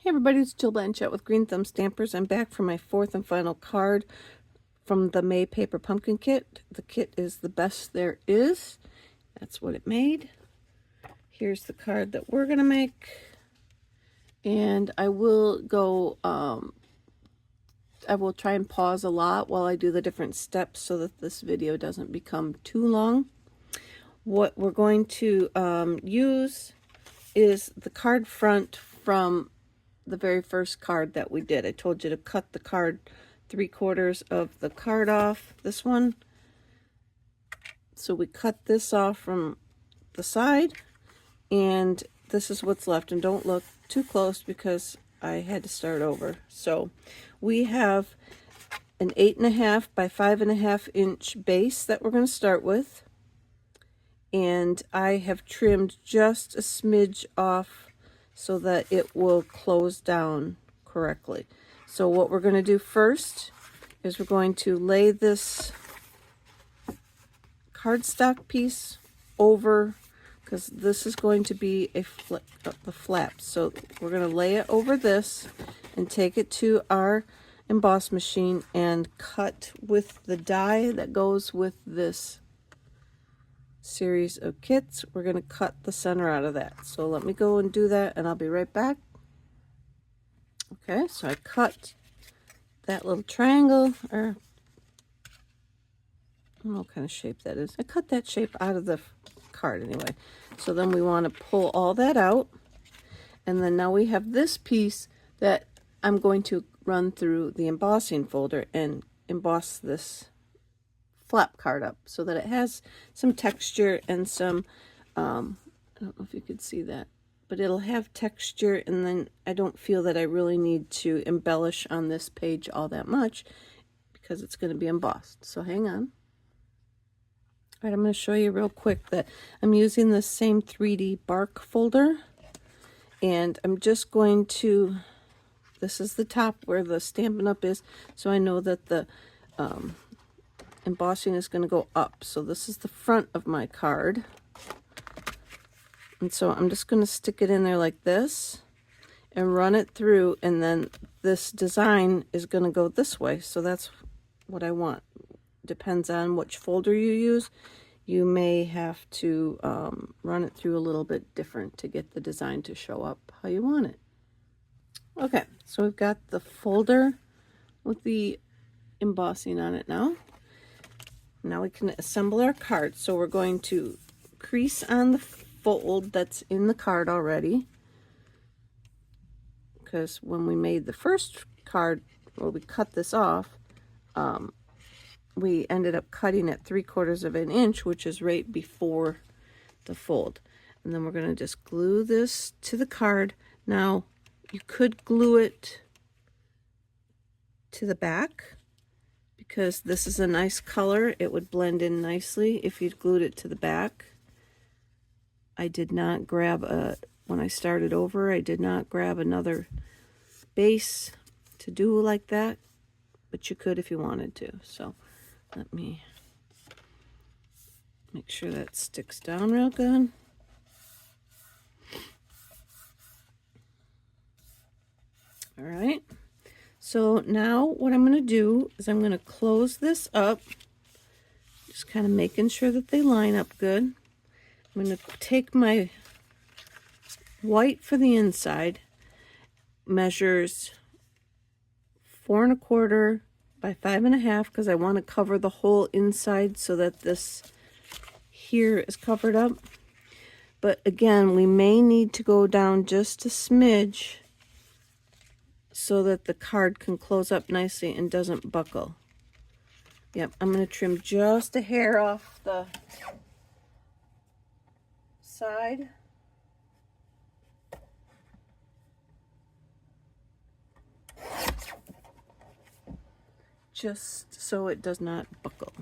Hey everybody, it's Jill Blanchett with Green Thumb Stampers. I'm back for my fourth and final card from the May Paper Pumpkin Kit. The kit is the best there is. That's what it made. Here's the card that we're going to make. And I will go, I will try and pause a lot while I do the different steps so that this video doesn't become too long. What we're going to use is the card front from the very first card that we did. I told you to cut the card 3/4 of the card off, this one. So we cut this off from the side, and this is what's left. And don't look too close because I had to start over. So we have an 8.5 by 5.5 inch base that we're going to start with. And I have trimmed just a smidge off so that it will close down correctly. So what we're going to do first is we're going to lay this cardstock piece over, because this is going to be the flap. So we're going to lay it over this and take it to our emboss machine and cut with the die that goes with this series of kits. We're going to cut the center out of that. So let me go and do that and I'll be right back. Okay, so I cut that little triangle, or I don't know what kind of shape that is. I cut that shape out of the card anyway. So then we want to pull all that out, and then now we have this piece that I'm going to run through the embossing folder and emboss this flap card up so that it has some texture and some I don't know if you could see that, but it'll have texture, and then I don't feel that I really need to embellish on this page all that much because it's going to be embossed. So hang on. All right, I'm going to show you real quick that I'm using the same 3D bark folder, and I'm just going to, this is the top where the Stampin' Up is, so I know that the embossing is going to go up. So this is the front of my card, and so I'm just going to stick it in there like this and run it through, and then this design is going to go this way. So that's what I want. Depends on which folder you use. You may have to run it through a little bit different to get the design to show up how you want it. Okay, so we've got the folder with the embossing on it now. Now we can assemble our card. So we're going to crease on the fold that's in the card already, because when we made the first card, well, we cut this off, we ended up cutting at 3/4 of an inch, which is right before the fold. And then we're going to just glue this to the card. Now you could glue it to the back, because this is a nice color. It would blend in nicely if you'd glued it to the back. I did not grab when I started over, I did not grab another base to do like that, but you could if you wanted to. So let me make sure that sticks down real good. All right. So now what I'm going to do is I'm going to close this up, just kind of making sure that they line up good. I'm going to take my white for the inside, measures 4 1/4 by 5 1/2, because I want to cover the whole inside so that this here is covered up. But again, we may need to go down just a smidge so that the card can close up nicely and doesn't buckle. Yep, I'm going to trim just a hair off the side. Just so it does not buckle.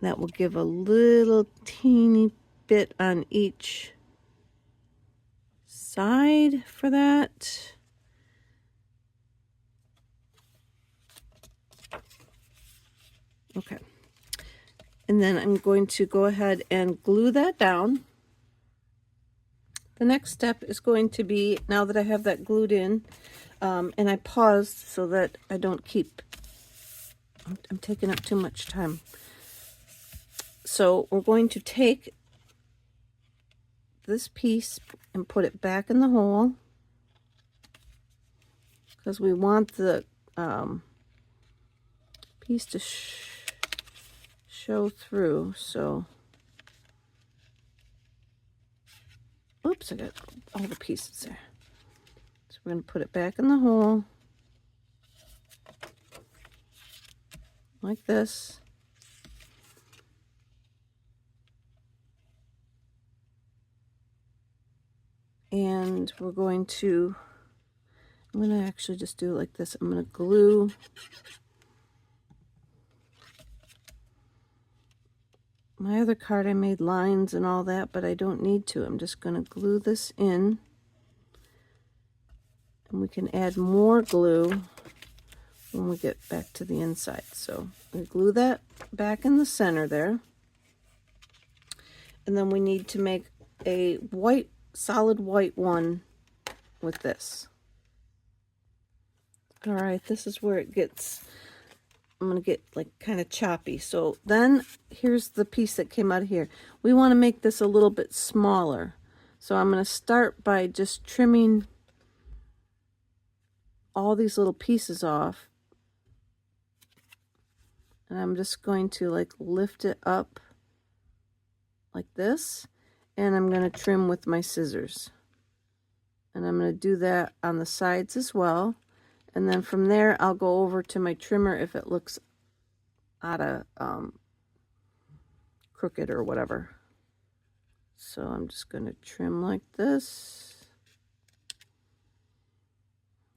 That will give a little teeny bit on each side for that. Okay. And then I'm going to go ahead and glue that down. The next step is going to be, now that I have that glued in, and I paused so that I don't keep, I'm taking up too much time. So we're going to take this piece and put it back in the hole, because we want the piece to show through. So, oops, I got all the pieces there. So we're going to put it back in the hole like this. And we're going to, I'm going to actually just do it like this. I'm going to glue my other card. I made lines and all that, but I don't need to. I'm just going to glue this in. And we can add more glue when we get back to the inside. So we glue that back in the center there. And then we need to make a white, solid white one with this. All right, this is where it gets, I'm going to get like kind of choppy. So then here's the piece that came out of here. We want to make this a little bit smaller. So I'm going to start by just trimming all these little pieces off. And I'm just going to like lift it up like this. And I'm going to trim with my scissors. And I'm going to do that on the sides as well. And then from there, I'll go over to my trimmer if it looks out of crooked or whatever. So I'm just going to trim like this.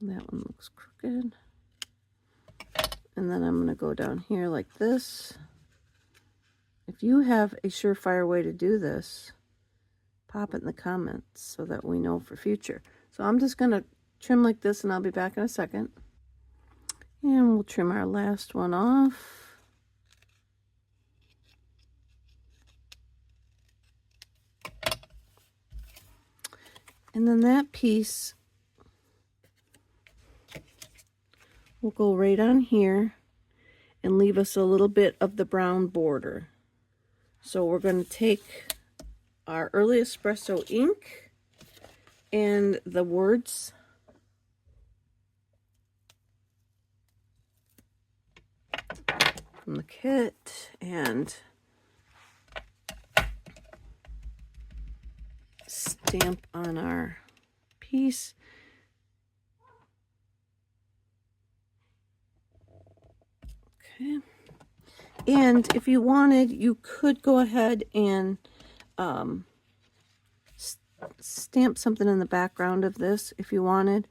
That one looks crooked. And then I'm going to go down here like this. If you have a surefire way to do this, pop it in the comments so that we know for future. So I'm just going to trim like this, and I'll be back in a second. And we'll trim our last one off. And then that piece will go right on here and leave us a little bit of the brown border. So we're going to take our early espresso ink and the words from the kit and stamp on our piece. Okay. And if you wanted, you could go ahead and stamp something in the background of this if you wanted.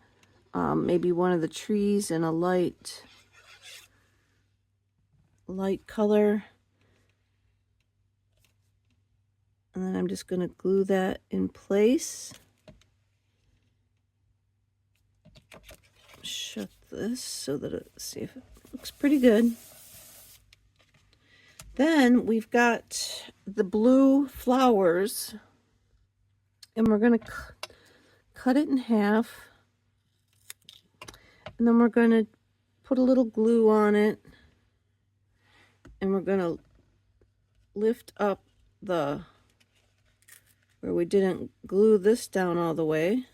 Maybe one of the trees in a light color. And then I'm just going to glue that in place. Shut this so that see if it looks pretty good. Then we've got the blue flowers, and we're going to cut it in half. And then we're going to put a little glue on it, and we're going to lift up the, where we didn't glue this down all the way.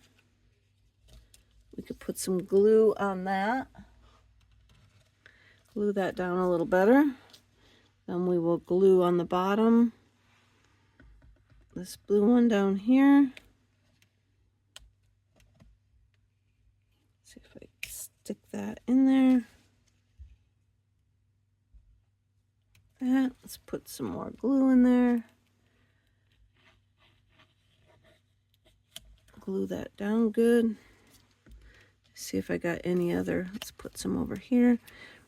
We could put some glue on that. Glue that down a little better. Then we will glue on the bottom. This blue one down here. See if I can stick that in there. Let's put some more glue in there. Glue that down good. See if I got any other. Let's put some over here.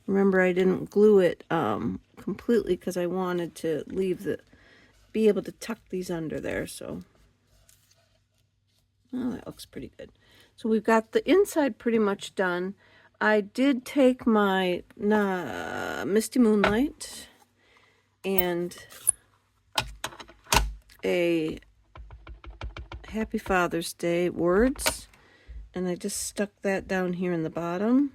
Remember, I didn't glue it completely because I wanted to be able to tuck these under there. So, oh, that looks pretty good. So we've got the inside pretty much done. I did take my Misty Moonlight and a Happy Father's Day words, and I just stuck that down here in the bottom.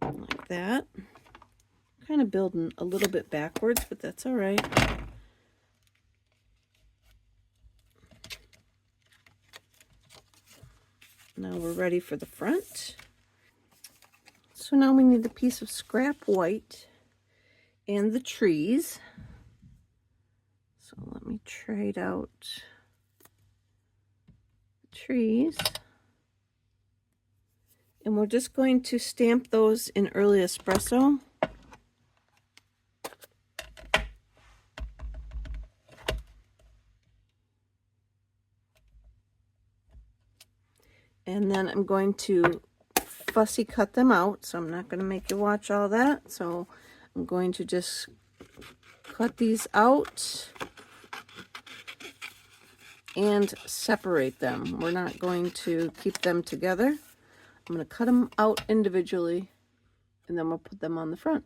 Like that. Kind of building a little bit backwards, but that's all right. Now we're ready for the front. So now we need a piece of scrap white and the trees. So let me trade out the trees. And we're just going to stamp those in early espresso. And then I'm going to fussy cut them out, so I'm not going to make you watch all that. So I'm going to just cut these out and separate them. We're not going to keep them together. I'm going to cut them out individually, and then we'll put them on the front.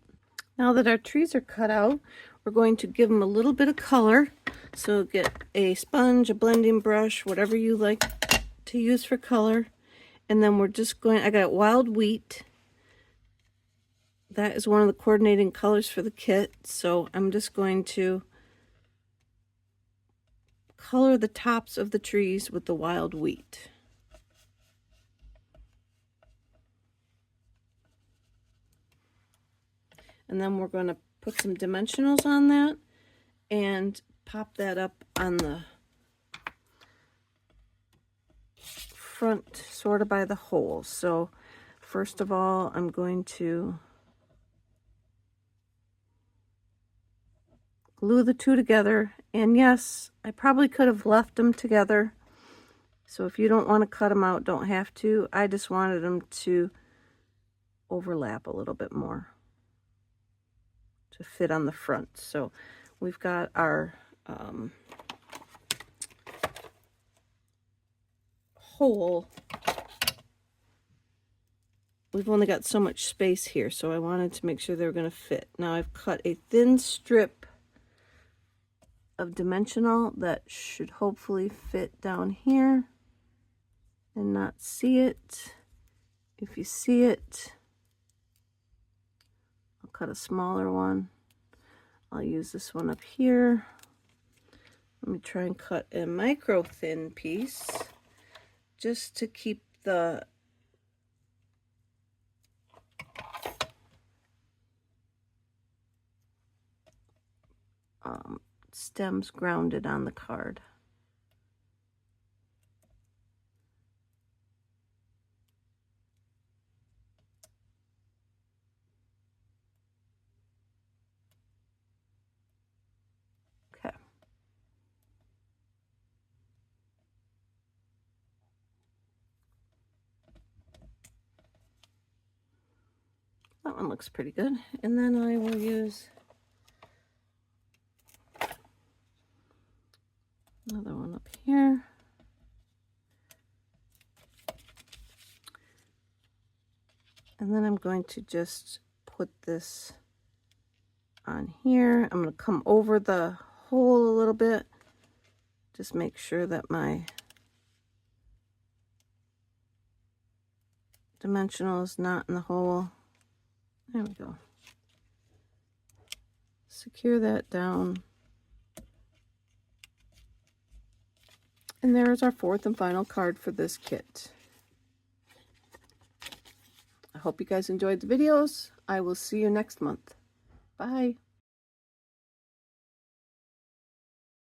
Now that our trees are cut out, we're going to give them a little bit of color. So get a sponge, a blending brush, whatever you like to use for color. And then we're just going, I got wild wheat. That is one of the coordinating colors for the kit. So I'm just going to color the tops of the trees with the wild wheat. And then we're going to put some dimensionals on that and pop that up on the front, sort of by the hole. So first of all, I'm going to glue the two together. And yes, I probably could have left them together. So if you don't want to cut them out, don't have to. I just wanted them to overlap a little bit more to fit on the front. So we've got our hole. We've only got so much space here, so I wanted to make sure they were going to fit. Now I've cut a thin strip of dimensional that should hopefully fit down here and not see it. If you see it, I'll cut a smaller one. I'll use this one up here. Let me try and cut a micro thin piece just to keep the stems grounded on the card. Okay. That one looks pretty good. And then I will use another one up here. And then I'm going to just put this on here. I'm going to come over the hole a little bit. Just make sure that my dimensional is not in the hole. There we go. Secure that down. And there's our fourth and final card for this kit. I hope you guys enjoyed the videos. I will see you next month. Bye.